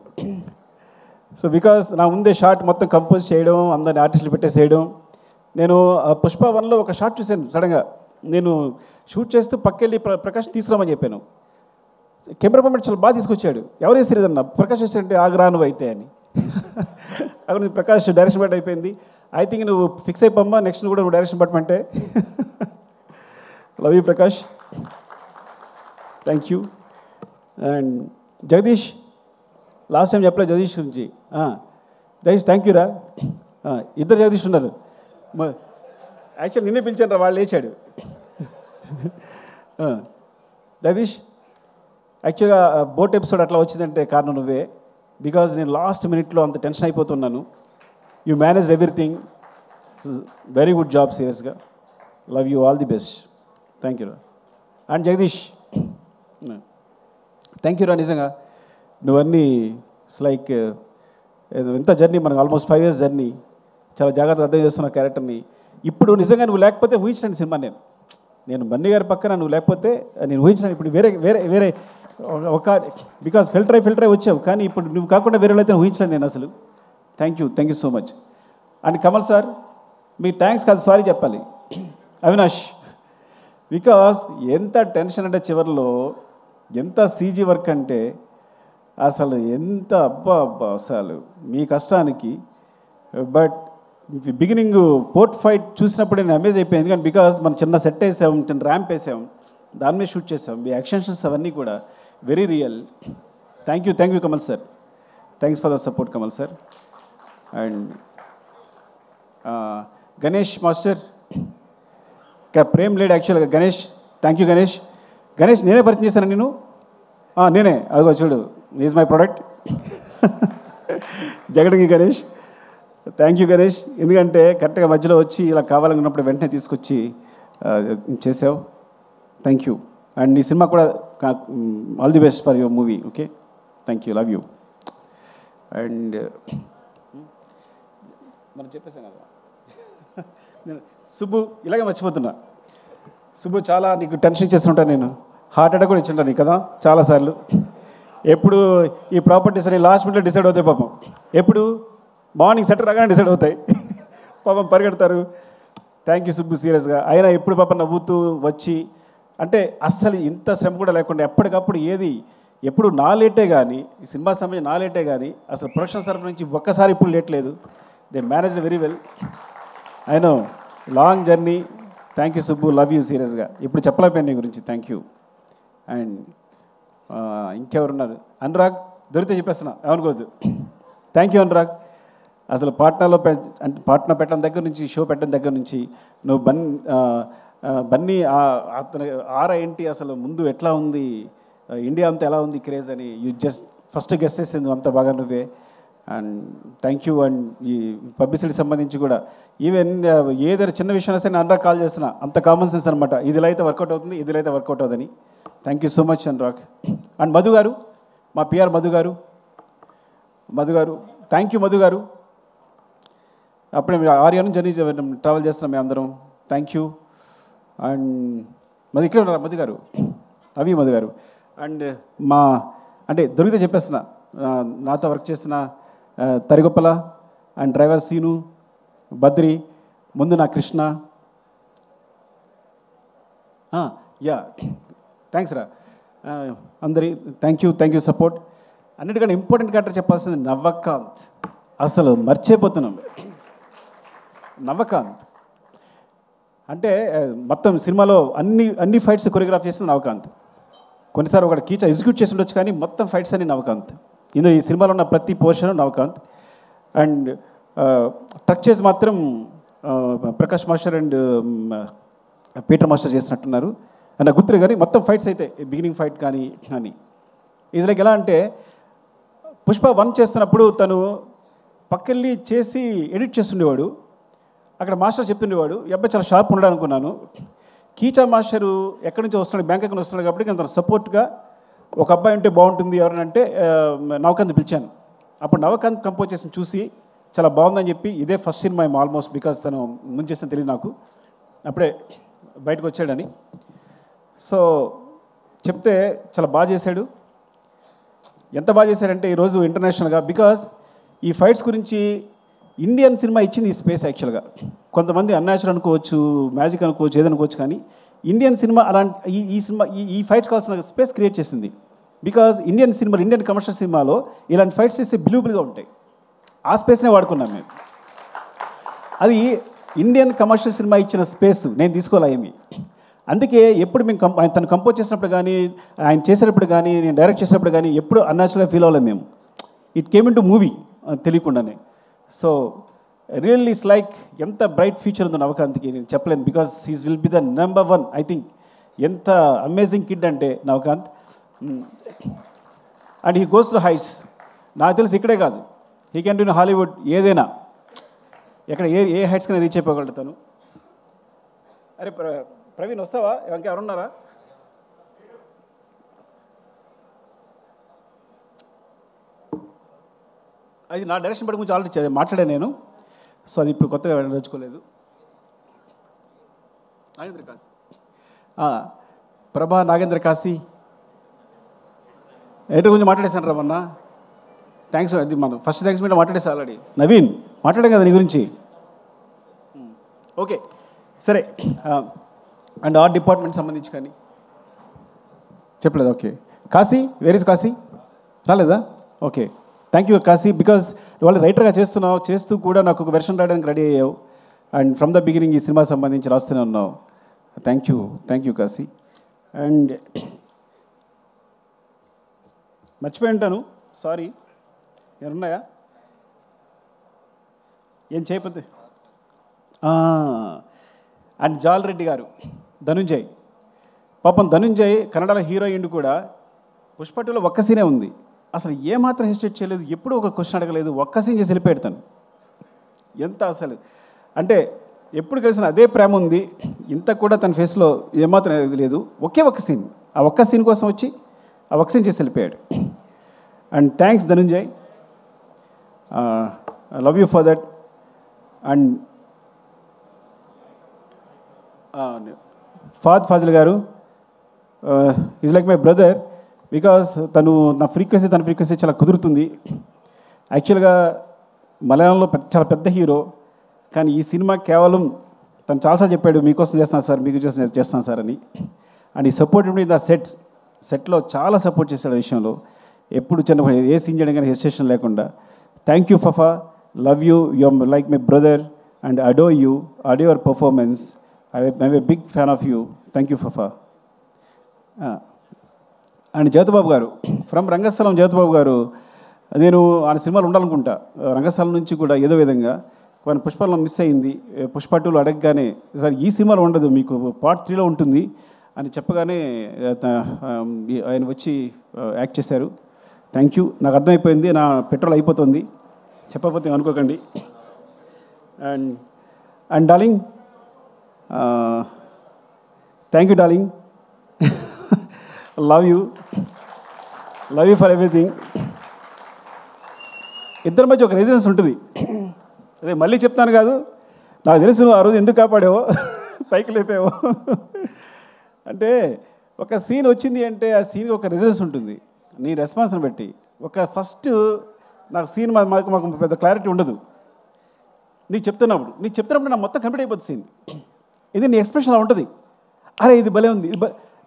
సో బికాస్ నా ముందే షార్ట్ మొత్తం కంపోజ్ చేయడం, అందరిని ఆర్టిస్టులు పెట్టేసేయడం. నేను పుష్ప 1లో ఒక షార్ట్ చూశాను సడన్గా. నేను షూట్ చేస్తూ పక్కెళ్ళి ప్రకాష్ తీసుకురామని చెప్పాను. కెమెరా మూమెంట్ చాలా బాగా తీసుకొచ్చాడు. ఎవరు వేసారు ఇదన్నా? ప్రకాష్ వేసారంటే ఆగ్రాను అయితే అని. అక్కడ ప్రకాష్ డైరెక్షన్ బట్ అయిపోయింది. ఐ థింక్ నువ్వు ఫిక్స్ అయిపోమ్మా, నెక్స్ట్ కూడా నువ్వు డైరెక్షన్ పట్టమంటే. Love you Prakash, thank you. And Jagadish, last time చెప్పలేదు జగదీష్ గురించి. జగదీష్ థ్యాంక్ యూ రా. ఇద్దరు జగదీష్ ఉన్నారు. యాక్చువల్ నిన్నే పిలిచాను రా, వాళ్ళు లేచాడు. జగదీష్, యాక్చువల్గా బోట్ ఎపిసోడ్ అట్లా వచ్చిందంటే కారణం నువ్వే. బికాజ్ నేను లాస్ట్ మినిట్లో అంత టెన్షన్ అయిపోతున్నాను. You manage everything, very good job, సీరియస్గా. Love you, all the best. Thank you రా. అండ్ జగదీష్ థ్యాంక్ యూ రా. నిజంగా నువ్వన్నీ ఇట్స్ లైక్ ఎంత జర్నీ, మనకు ఆల్మోస్ట్ 5 years జర్నీ. చాలా జాగ్రత్తగా అర్థం చేస్తున్న క్యారెక్టర్ని. ఇప్పుడు నిజంగా నువ్వు లేకపోతే ఊహించలేని సినిమా. నేను బన్నీ గారి పక్కన నువ్వు లేకపోతే నేను ఊహించినాను. ఇప్పుడు వేరే వేరే వేరే ఒక బికాస్ ఫిల్టర్ అయి వచ్చావు, కానీ ఇప్పుడు నువ్వు కాకుండా వేరే అయితే ఊహించలేను నేను అసలు. Thank you so much. And Kamal sir, me thanks కాదు సారీ చెప్పాలి. అవినాష్, బికాస్ ఎంత టెన్షన్ అంటే చివరిలో ఎంత సీజీ వర్క్ అంటే అసలు ఎంత అబ్బా అసలు మీ కష్టానికి. బట్ బిగినింగ్ పోర్ట్ ఫైట్ చూసినప్పుడు నేను అమేజ్ అయిపోయింది. కానీ బికాస్ మనం చిన్న సెట్ వేసాం, చిన్న ర్యాంప్ వేసాం, దాని మీద షూట్ చేసాం. మీ యాక్షన్స్ అవన్నీ కూడా very real. Thank you Kamal sir. Thanks for the support Kamal sir. And Ganesh master, ప్రేమ్ లేడ్ యాక్చువల్గా. Ganesh thank you Ganesh. గణేష్ నేనే పరిచయం చేశాను నేను. నేనే, అదిగో చూడు, ఈజ్ మై ప్రోడక్ట్. జగడంగి గణేష్, థ్యాంక్ యూ గణేష్. ఎందుకంటే కరెక్ట్గా మధ్యలో వచ్చి ఇలా కావాలనుకున్నప్పుడు వెంటనే తీసుకొచ్చి చేసావు. Thank you. అండ్ ఈ సినిమా కూడా all the best for your movie. Okay, thank you, love you. And మనం చెప్పేసాం కదా, నేను సుబ్బు ఇలాగే మర్చిపోతున్నా. సుబ్బు, చాలా నీకు టెన్షన్ ఇచ్చేస్తుంటాను నేను. హార్ట్ అటాక్ కూడా ఇచ్చింటాను నీకు కదా చాలాసార్లు. ఎప్పుడు ఈ ప్రాపర్టీస్ అని లాస్ట్ మినిట్లో డిసైడ్ అవుతాయి పాపం. ఎప్పుడు మార్నింగ్ సెటర్ రాగానే డిసైడ్ అవుతాయి పాపం, పరిగెడతారు. థ్యాంక్ యూ సుబ్బు, సీరియస్గా. అయినా ఎప్పుడు పాపం నవ్వుతూ వచ్చి, అంటే అస్సలు ఇంత శ్రమ కూడా లేకుండా ఎప్పటికప్పుడు ఏది ఎప్పుడు నా లేటే కానీ, ఈ సినిమా సమయం నా లేటే కానీ, అసలు ప్రొడక్షన్ తరఫు నుంచి ఒక్కసారి ఇప్పుడు లేట్ లేదు. They manage very well. I know long journey. Thank you Subbu, love you సీరియస్గా. ఇప్పుడు చెప్పలేకపోయాను నీ గురించి. Thank you. అండ్ ఇంకెవరున్నారు? అనురాగ్, దొరికితే చెప్పేస్తున్నా, ఏమనుకోవద్దు. Thank you Anurag. అసలు పాట్నాలో అంటే పాట్నా పెట్టడం దగ్గర నుంచి, షో పెట్టడం దగ్గర నుంచి నువ్వు బన్నీ అతను ఏంటి అసలు ముందు ఎట్లా ఉంది, ఇండియా అంతా ఎలా ఉంది క్రేజ్ అని యూ జస్ట్ ఫస్ట్ గెస్ట్ చేసింది అంత బాగా నువ్వే. And thank you. అండ్ ఈ పబ్లిసిటీ సంబంధించి కూడా ఈవెన్ ఏదైనా చిన్న విషయం సరే అనురాగ్ కాల్ చేస్తున్నా, అంత కామన్ సెన్స్ అనమాట. ఇదిలో అయితే వర్కౌట్ అవుతుంది, ఇదిలో అయితే వర్కౌట్ అవుతుంది. Thank you so much Anurag. And Madhu గారు, మా పిఆర్ మధు గారు థ్యాంక్ యూ మధు గారు. అప్పుడే మీరు 6 years జర్నీ ట్రావెల్ చేస్తున్నాం మేము అందరం. Thank you. అండ్ ఇక్కడ ఉన్నారు మధు గారు, మధు గారు. అండ్ అంటే దొరికితే చెప్పేస్తున్నా, నాతో వర్క్ చేసిన తరిగొప్పల అండ్ డ్రైవర్ సీను, బద్రి, ముందు నా కృష్ణ. యా థ్యాంక్స్ రా అందరి. Thank you support. అన్నిటికన్నా ఇంపార్టెంట్ క్యారెక్టర్ చెప్పాల్సింది నవకాంత్. అసలు మర్చిపోతున్నాం నవకాంత్. అంటే మొత్తం సినిమాలో అన్ని ఫైట్స్ కొరియోగ్రాఫ్ చేసింది నవకాంత్. కొన్నిసార్లు ఒక కీచా ఎగ్జిక్యూట్ చేసి ఉండొచ్చు, కానీ మొత్తం ఫైట్స్ అన్ని నవకాంత్. ఇందులో ఈ సినిమాలో ఉన్న ప్రతి పోర్షన్ నవకాంత్. అండ్ ట్రక్ చేసి మాత్రం Prakash master and Peter master చేసినట్టున్నారు. నాకు గుర్తులేదు, కానీ మొత్తం ఫైట్స్ అయితే బిగినింగ్ ఫైట్ కానీ ఈజ్ లైక్ ఎలా అంటే పుష్ప 1 చేస్తున్నప్పుడు తను పక్కెళ్ళి చేసి ఎడిట్ చేస్తుండేవాడు. అక్కడ మాస్టర్ చెప్తుండేవాడు, ఈ అబ్బాయి చాలా షార్ప్ ఉన్నాడు అనుకున్నాను. కీచా మాస్టరు ఎక్కడి నుంచి వస్తున్నాడు, బ్యాంకాక్ నుంచి వస్తున్నాడు కాబట్టి నేను తన సపోర్ట్గా ఒక అబ్బాయి ఉంటే బాగుంటుంది ఎవరనంటే నవకాంత్ పిలిచాను. అప్పుడు నవకాంత్ కంపోజ్ చేసి చూసి చాలా బాగుందని చెప్పి, ఇదే ఫస్ట్ సినిమా ఆల్మోస్ట్, బికాస్ తను ముందు చేసిన తెలియదు నాకు. అప్పుడే బయటకు వచ్చాడని. సో చెప్తే చాలా బాగా చేశాడు. ఎంత బాగా చేశాడంటే ఈరోజు ఇంటర్నేషనల్గా, బికాజ్ ఈ ఫైట్స్ గురించి ఇండియన్ సినిమా ఇచ్చింది ఈ స్పేస్. యాక్చువల్గా కొంతమంది అన్యాచురల్ అనుకోవచ్చు, మ్యాజిక్ అనుకోవచ్చు, ఏదనుకోవచ్చు, కానీ ఇండియన్ సినిమా అలాంటి ఈ సినిమా ఈ ఫైట్ కావాల్సిన స్పేస్ క్రియేట్ చేసింది. Because Indian cinema, Indian commercial సినిమాలో ఇలాంటి ఫైట్స్ చేస్తే బిలీవబుల్గా ఉంటాయి. ఆ స్పేస్నే వాడుకున్నాం మేము. అది ఇండియన్ కమర్షియల్ సినిమా ఇచ్చిన స్పేస్ నేను తీసుకోలే ఏమి. అందుకే ఎప్పుడు మేము తను కంపోజ్ చేసినప్పుడు కానీ, ఆయన చేసేటప్పుడు కానీ, నేను డైరెక్ట్ చేసినప్పుడు కానీ ఎప్పుడు అన్యాచురల్గా ఫీల్ అవ్వలేము మేము. It came in to movie తెలియకుండానే. సో రియల్లీ ఇట్స్ లైక్ ఎంత బ్రైట్ ఫ్యూచర్ ఉందో నవకాంత్కి నేను చెప్పలేను. Because he's will be the number 1 I think. ఎంత అమేజింగ్ కిడ్ అంటే Navakanth. And he goes to heights. నాకు తెలిసి ఇక్కడే కాదు, he can do in Hollywood, ఏదైనా ఎక్కడ ఏ హైట్స్ కన్నా రీచ్ అయిపోగలుగుతాను. అరే ప్రవీణ్ వస్తావా? ఇంకా ఎవరున్నారా? అది నా డైరెక్షన్ బట్టి గురించి ఆల్రెడీ మాట్లాడాను నేను. సో అది ఇప్పుడు కొత్తగా నేర్చుకోలేదు. నాగేంద్ర కాశీ, ప్రభా నాగేంద్ర కాశీ ఏంటో గురించి మాట్లాడేశాను రా మొన్న. థ్యాంక్స్. అది మనం ఫస్ట్ థ్యాంక్స్ మీద మాట్లాడేసా ఆల్రెడీ. నవీన్ మాట్లాడాం కదా నీ గురించి. ఓకే సరే. అండ్ ఆర్ట్ డిపార్ట్మెంట్ సంబంధించి కానీ చెప్పలేదు. Okay Kashi, where is Kashi? రాలేదా? Okay thank you Kashi. Because వాళ్ళు రైటర్గా చేస్తున్నావు, చేస్తూ కూడా నాకు ఒక వెర్షన్ రాయడానికి రెడీ అయ్యావు. అండ్ ఫ్రమ్ ద బిగినింగ్ ఈ సినిమా సంబంధించి రాస్తూనే ఉన్నావు. Thank you Kashi. అండ్ మర్చిపోయి ఉంటాను, సారీ. ఏమన్నాయా ఏం చేయకపోతే? అండ్ జాల్ రెడ్డి గారు, ధనుంజయ్. పాపం ధనుంజయ్ కన్నడలో హీరోయిన్ కూడా. పుష్ప 2లో ఒక్క సీనే ఉంది. అసలు ఏమాత్రం హెసిటేట్ చేయలేదు, ఎప్పుడూ ఒక క్వశ్చన్ అడగలేదు, ఒక్క సీన్ చేసి వెళ్ళిపోయాడు. ఎంత అసలు అంటే ఎప్పుడు కలిసిన అదే ప్రేమ ఉంది. ఇంత కూడా తన ఫేస్లో ఏమాత్రం లేదు. ఒక్క సీన్, ఆ ఒక్క సీన్ కోసం వచ్చి ఆ ఒక్క సీన్ చేసి వెళ్ళిపోయాడు. And thanks Dhananjay, I love you for that. And Fazil గారు is like my brother. Because తన ఫ్రీక్వెన్సీ చాలా కుదురుతుంది. యాక్చువల్గా మలయాళంలో చాలా పెద్ద హీరో, కానీ ఈ సినిమా కేవలం తను చాలాసార్లు చెప్పాడు, మీకోసం చేస్తాను సార్, మీకు చేస్తాను సార్ అని. అండ్ ఈ సపోర్ట్ మీద సెట్లో చాలా సపోర్ట్ చేశాడు ఆ విషయంలో. ఎప్పుడు చిన్న ఏ సీన్ చేయడం కానీ హెసిటేషన్ లేకుండా. Thank you FaFa, love you, you are like my brother and adore your performance. I'm a big fan of you. Thank you FaFa. And Jyothibabu గారు, ఫ్రమ్ రంగస్థలం. జ్యోతిబాబు గారు, నేను ఆయన సినిమాలు ఉండాలనుకుంటా రంగస్థలం నుంచి కూడా ఏదో విధంగా. కొన్ని పుష్పలో మిస్ అయింది. పుష్ప 2లో అడగగానే సార్ ఈ సినిమాలో ఉండదు, మీకు పార్ట్ 3లో ఉంటుంది అని చెప్పగానే ఆయన వచ్చి యాక్ట్ చేశారు. Thank you. నాకు అర్థమైపోయింది, నా పెట్రోల్ అయిపోతుంది, చెప్పకపోతే అనుకోకండి. And darling, thank you darling. Love you for everything. ఇద్దరి మధ్య ఒక రెసిడెన్స్ ఉంటుంది. అదే మళ్ళీ చెప్తాను కాదు, నాకు తెలుసు ఆ రోజు ఎందుకు కాపాడావో, పైకి లేపావో. అంటే ఒక సీన్ వచ్చింది అంటే ఆ సీన్కి ఒక రెసిడెన్స్ ఉంటుంది నీ రెస్పాన్స్ని బట్టి. ఫస్ట్ నాకు సీన్ మాకు పెద్ద క్లారిటీ ఉండదు. నీకు చెప్తున్నప్పుడు నా మొత్తం కంప్లీట్ అయిపోతుంది సీన్. ఇది నీ ఎక్స్ప్రెషన్ అలా ఉంటుంది. అరే ఇది భలే ఉంది,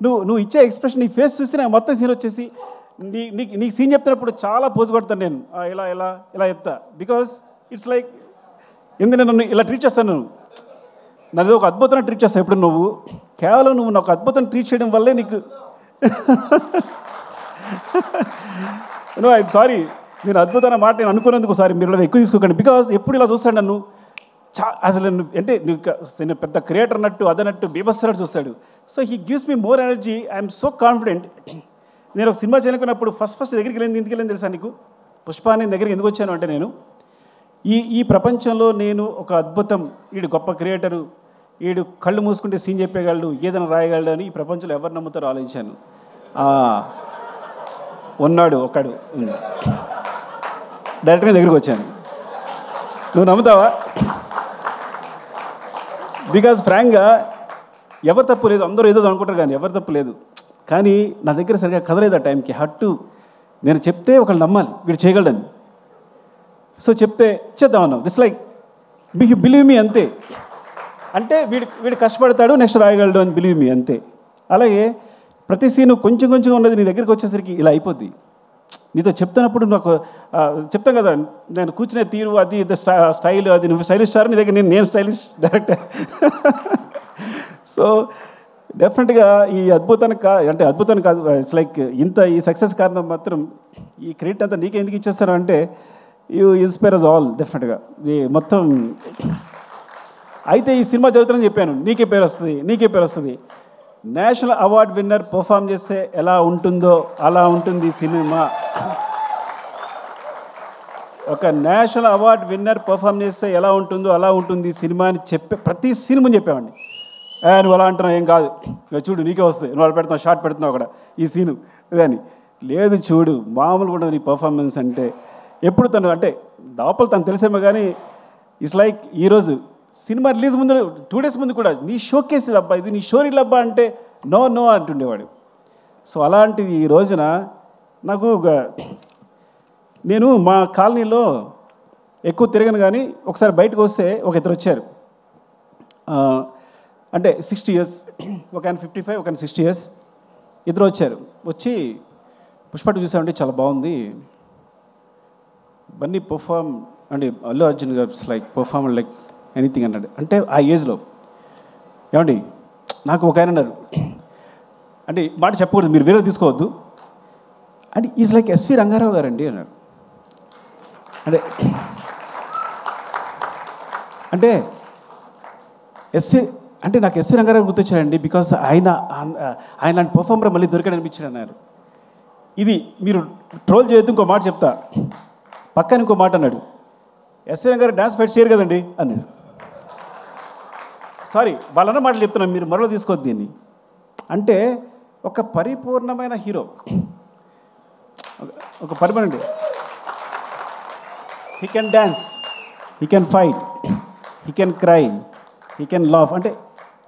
నువ్వు ఇచ్చే ఎక్స్ప్రెషన్, నీ ఫేస్ చూసి నాకు మొత్తం సీన్ వచ్చేసి నీకు సీన్ చెప్తున్నప్పుడు చాలా పోజు కొడతాను నేను. ఇలా చెప్తా. బికాస్ ఇట్స్ లైక్ ఎందుకు నన్ను ఇలా ట్రీట్ చేస్తాను, నన్ను ఒక అద్భుతంగా ట్రీట్ చేస్తాను. ఎప్పుడు నువ్వు కేవలం నువ్వు నాకు అద్భుతం ట్రీట్ చేయడం వల్లే నీకు ఐఎమ్ సారీ, నేను అద్భుతమైన మాట నేను అనుకున్నందుకు సారీ, మీరు ఇలా ఎక్కువ తీసుకోకండి. బికాస్ ఎప్పుడు ఇలా చూస్తాడు నన్ను, అసలు అంటే నేను పెద్ద క్రియేటర్ అన్నట్టు అదన్నట్టు బీభత్సనట్టు చూస్తాడు. So he gives me more energy. I'm so confident. నేను ఒక సినిమా చేయాలనుకున్నప్పుడు ఫస్ట్ దగ్గరికి ఎందుకు వెళ్ళింది తెలుసా నీకు? పుష్ప అని దగ్గరికి ఎందుకు వచ్చాను అంటే, నేను ఈ ప్రపంచంలో నేను ఒక అద్భుతం, వీడు గొప్ప క్రియేటరు, వీడు కళ్ళు మూసుకుంటే సీన్ చెప్పేయగలడు, ఏదైనా రాయగలడు అని ఈ ప్రపంచంలో ఎవరు నమ్ముతారో ఆలోచించాను. ఉన్నాడు ఒకడు, డైరెక్ట్గా దగ్గరికి వచ్చాను. నువ్వు నమ్ముతావా? బికాజ్ ఫ్రాంక్గా ఎవరు తప్పు లేదు, అందరూ ఏదో అనుకుంటారు కానీ ఎవరు తప్పు లేదు. కానీ నా దగ్గర సరిగా కదలేదు ఆ టైంకి. హట్టు నేను చెప్తే ఒకళ్ళు నమ్మాలి వీడు చేయగలడని. సో చెప్తే చేద్దామన్నావు. దిస్ లైక్ బిలీవ్ మీ అంతే. అంటే వీడు కష్టపడతాడు, నెక్స్ట్ రాయగలడు అని బిలీవ్ మీ అంతే. అలాగే ప్రతి సీను కొంచెం కొంచెం ఉన్నది నీ దగ్గరికి వచ్చేసరికి ఇలా అయిపోద్ది. నీతో చెప్తున్నప్పుడు నాకు చెప్తాను కదా, నేను కూర్చునే తీరు అది స్టైల్, అది నువ్వు స్టైలిష్ స్టార్, నీ దగ్గర నేను స్టైలిష్ డైరెక్టర్. సో డెఫినెట్గా ఈ అద్భుతానికి అంటే అద్భుతానికి కాదు, ఇట్స్ లైక్ ఈ సక్సెస్ కారణం మాత్రం ఈ క్రెడిట్ అంతా నీకే ఎందుకు ఇచ్చేస్తారు అంటే యూ ఇన్స్పైర్ అస్ ఆల్ డెఫినెట్గా. ఈ మొత్తం అయితే ఈ సినిమా జరుగుతుందని చెప్పాను, నీకే పేరు వస్తుంది. నేషనల్ అవార్డ్ విన్నర్ పర్ఫామ్ చేస్తే ఎలా ఉంటుందో అలా ఉంటుంది సినిమా. ఒక నేషనల్ అవార్డ్ విన్నర్ పర్ఫామ్ చేస్తే ఎలా ఉంటుందో అలా ఉంటుంది సినిమా అని ప్రతి సీన్ ముందు చెప్పామండి. నువ్వు అలా అంటున్నావు, ఏం కాదు, చూడు నీకే వస్తుంది, నువ్వు అలా పెడుతున్నావు, షార్ట్ పెడుతున్నావు అక్కడ ఈ సీను ఇదని. లేదు చూడు మామూలుగా ఉండదు నీ పర్ఫార్మెన్స్ అంటే. ఎప్పుడు తను అంటే లోపల తను తెలిసేమో కానీ ఇట్స్ లైక్ ఈరోజు సినిమా రిలీజ్ ముందు 2 days ముందు కూడా నీ షోకేస్ అబ్బా, ఇది నీ షోరీలు అబ్బా అంటే నో అంటుండేవాడు. సో అలాంటిది ఈ రోజున నాకు నేను మా కాలనీలో ఎక్కువ తిరగను కానీ ఒకసారి బయటకు వస్తే ఒక ఇద్దరు వచ్చారు. అంటే 60 years, ఒక ఆయన 55, ఒక ఆయన 60 years, ఇద్దరు వచ్చారు. వచ్చి పుష్ప చూసామంటే చాలా బాగుంది, బన్నీ పర్ఫామ్ అంటే అల్లు అర్జున్ గారు లైక్ పర్ఫామ్ లైక్ ఎనీథింగ్ అన్నాడు. అంటే ఆ ఏజ్లో ఏమండి నాకు ఒక ఆయన అన్నారు, అంటే మాట చెప్పకూడదు మీరు వేరే తీసుకోవద్దు, అంటే ఈజ్ లైక్ ఎస్వి రంగారావు గారండి అన్నాడు. అంటే అంటే నాకు ఎస్వి రంగారావు గుర్తొచ్చాడండి, బికాస్ ఆయన పర్ఫార్మర్ మళ్ళీ దొరికాడు అనిపించాడు అన్నారు. ఇది మీరు ట్రోల్ చేయొద్దు, ఇంకో మాట చెప్తా, పక్కన ఇంకో మాట అన్నాడు, ఎస్వి రంగారావు డాన్స్ ఫైట్ చేయరు కదండి అన్నాడు. సారీ వాళ్ళన్న మాటలు చెప్తున్నాను, మీరు మరో తీసుకోవద్దు దీన్ని. అంటే ఒక పరిపూర్ణమైన హీరో, ఒక permanent, he can dance, he can fight, he can cry, he can laugh. అంటే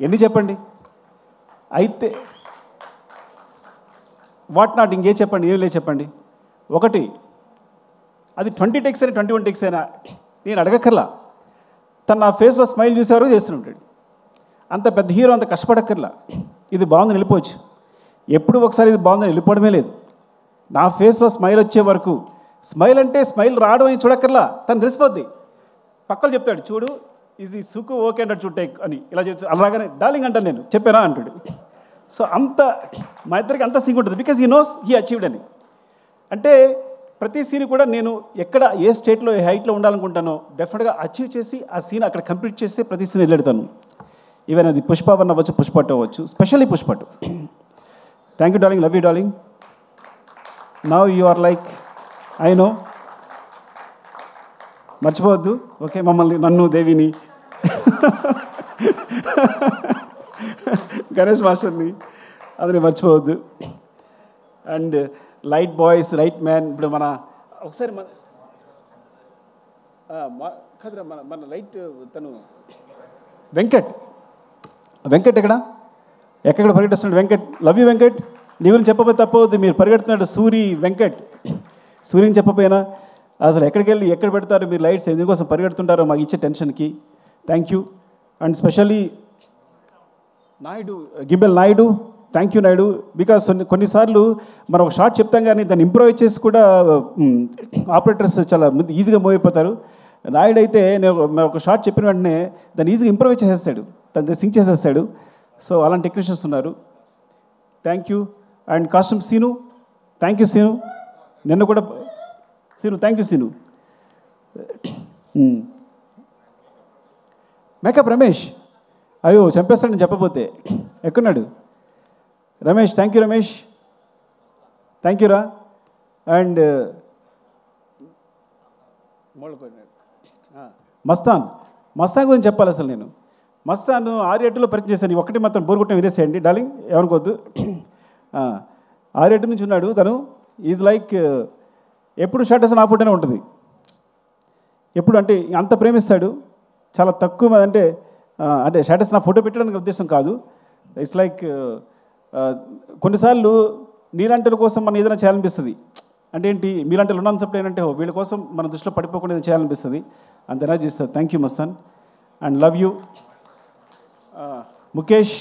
ఎన్ని చెప్పండి. అయితే వాట్ నాట్ ఇంకే చెప్పండి, ఏం లేదు చెప్పండి. ఒకటి అది 20 takes అయినా 21 takes అయినా నేను అడగక్కర్లా, తను నా ఫేస్లో స్మైల్ చూసేవారు చేస్తుంటాడు. అంత పెద్ద హీరో అంత కష్టపడక్కర్లా, ఇది బాగుందని వెళ్ళిపోవచ్చు. ఎప్పుడు ఒకసారి ఇది బాగుందని వెళ్ళిపోవడమే లేదు. నా ఫేస్లో స్మైల్ వచ్చే వరకు, స్మైల్ అంటే స్మైల్ రావడం అని చూడక్కర్లా, తను తెలిసిపోద్ది. పక్కలు చెప్తాడు చూడు ఇది సుకు ఓకే అంటాడు చూడు టేక్ అని, ఇలా చెప్తాడు. అలాగనే డార్లింగ్ అంటాను నేను, చెప్పానా అంటాడు. సో అంత మా ఇద్దరికి అంత సింక్ ఉంటుంది, because he knows he achieved అని. అంటే ప్రతి సీన్ కూడా నేను ఎక్కడ ఏ స్టేట్లో ఏ హైట్లో ఉండాలనుకుంటానో డెఫినెట్గా అచీవ్ చేసి ఆ సీన్ అక్కడ కంప్లీట్ చేసి ప్రతి సీన్ వెళ్ళెడతాను. ఈవెన్ అది పుష్ప 1 అవ్వచ్చు, పుష్ప 2 అవ్వచ్చు, specially Pushpa 2. Thank you darling, love you darling. Now you are like I know, మర్చిపోవద్దు ఓకే మమ్మల్ని, నన్ను, దేవిని, గణేష్ మాస్టర్ని, అది మర్చిపోవద్దు. And light boys, light man. ఇప్పుడు మన ఒకసారి మన లైట్ తను వెంకట్ ఎక్కడ పరిగెడుతున్నాడు వెంకట్, లవ్ యూ వెంకట్. నీ గురించి చెప్పబోతే తప్పవద్దు, మీరు పరిగెడుతున్నాడు సూర్యుని చెప్పపోయినా అసలు ఎక్కడికి వెళ్ళి ఎక్కడ పెడతారు మీరు లైట్స్, ఎందుకోసం పరిగెడుతుంటారో మాకు ఇచ్చే టెన్షన్కి thank you. And specially gimbal Naidu, thank you Naidu. Because కొన్నిసార్లు మనం ఒక షార్ట్ చెప్తాం కానీ దాన్ని ఇంప్రూవైజ్ చేసి కూడా ఆపరేటర్స్ చాలా ఈజీగా మూవ్ అయిపోతారు. నాయుడు అయితే నేను ఒక షార్ట్ చెప్పిన వెంటనే దాన్ని ఈజీగా ఇంప్రూవైజ్ చేసేస్తాడు, దాన్ని సింక్ చేసేస్తాడు. సో అలాంటి టెక్నీషియన్స్ ఉన్నారు, thank you. And costume Seenu, thank you Seenu. నిన్న కూడా Seenu, thank you Seenu. Makeup Ramesh, అయ్యో చంపేస్తాడు నేను చెప్పబోతే, ఎక్కడున్నాడు Ramesh? Thank you Ramesh, thank you రా. అండ్ మస్తాన్ గురించి చెప్పాలి అసలు నేను. మస్తాన్ 6-8లో పరిచయం చేశాను, ఒకటి మాత్రం బోరుగొట్టం వినేసేయండి డార్లింగ్, ఏమనుకోవద్దు. 6-8 నుంచి ఉన్నాడు తను. ఈజ్ లైక్ ఎప్పుడు షర్ట్ వేసిన ఆఫ్టనే ఉంటుంది, ఎప్పుడు అంటే అంత ప్రేమిస్తాడు. చాలా తక్కువ అంటే అంటే స్టేటస్ నా ఫోటో పెట్టడానికి ఉద్దేశం కాదు. ఇట్స్ లైక్ కొన్నిసార్లు నీలాంటి కోసం మనం ఏదైనా చేయాలనిపిస్తుంది. అంటే ఏంటి, మీలాంటి ఉన్నంతప్పుడు ఏంటంటే వీళ్ళ కోసం మన దృష్టిలో పడిపోకుండా ఏదైనా చేయాలనిపిస్తుంది. అంత ఎనర్జీ ఇస్తుంది. Thank you Mastan and love you. Mukesh,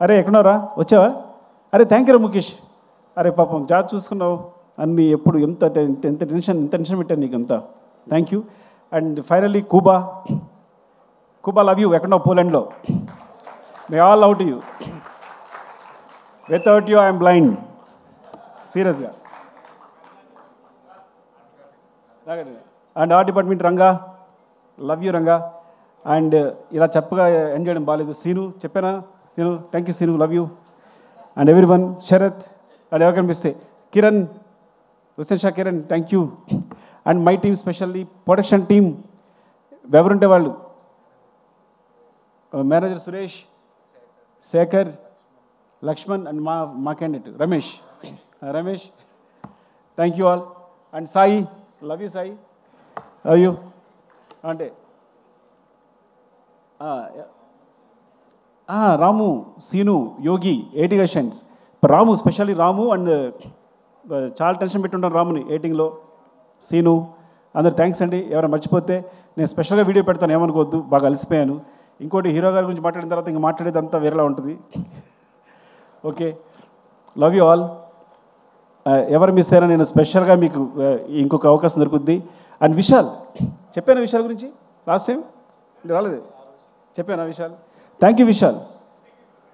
అరే ఎక్కడున్నారా, వచ్చావా? అరే థ్యాంక్ యూ ముఖేష్. అరే పాపం జాబ్ చూసుకున్నావు అన్నీ, ఎప్పుడు ఎంత టెన్షన్ పెట్టాను నీకు అంతా. Thank you. And finally Kuba love you. ఎక్కడున్నావు? పోలాండ్లో. May all love to you. Without you I'm blind, సీరియస్గా. And art department Ranga, love you Ranga. And ఇలా చెప్పగా ఎండ్ చేయడం బాగాలేదు. సీను చెప్పానా? Seenu, thank you Seenu, love you. And every one, Sharath and ఎవరు కనిపిస్తే Kiran, Hussain Shah Kiran, thank you. And my team, specially production team, ఎవరుంటే వాళ్ళు, మేనేజర్ సురేష్, శేఖర్, లక్ష్మణ్ అండ్ మా candidate Ramesh. Thank you all. And Sai, love you Sai, love you. అంటే రాము, సీను, యోగి, 80 గషన్స్. రాము, స్పెషల్లీ రాము. అండ్ చాలా టెన్షన్ పెట్టుంటాను రాముని ఎయిటింగ్లో. సీను, అందరు థ్యాంక్స్ అండి. ఎవరైనా మర్చిపోతే నేను స్పెషల్గా వీడియో పెడతాను, ఏమనుకోవద్దు. బాగా అలసిపోయాను. ఇంకోటి, హీరో గారి గురించి మాట్లాడిన తర్వాత ఇంకా మాట్లాడేదంతా వేరేలా ఉంటుంది. Okay, love you all. ఎవరు మిస్ అయినా నేను స్పెషల్గా మీకు ఇంకొక అవకాశం దొరుకుద్ది. అండ్ విశాల్, చెప్పాను విశాల్ గురించి లాస్ట్ టైం, రాలేదు చెప్పాను Vishal. Thank you Vishal.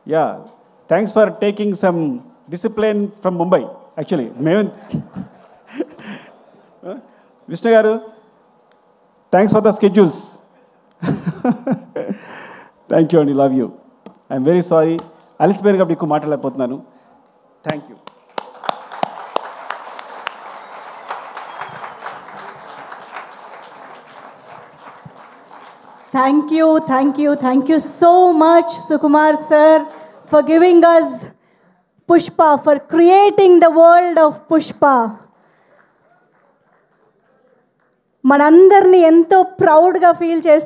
Yeah, thanks for taking some discipline from Mumbai. Actually మేమే విష్ణు గారు, thanks for the schedules. Thank you అండి, love you. I'm very sorry, అలసిపోయాను కాబట్టి ఎక్కువ మాట్లాడలేకపోతున్నాను. Thank you.
Thank you so much, Sukumar sir, for giving us Pushpa, for creating the world of Pushpa. మనందరినీ ఎంతో ప్రౌడ్గా ఫీల్ చేస్తూ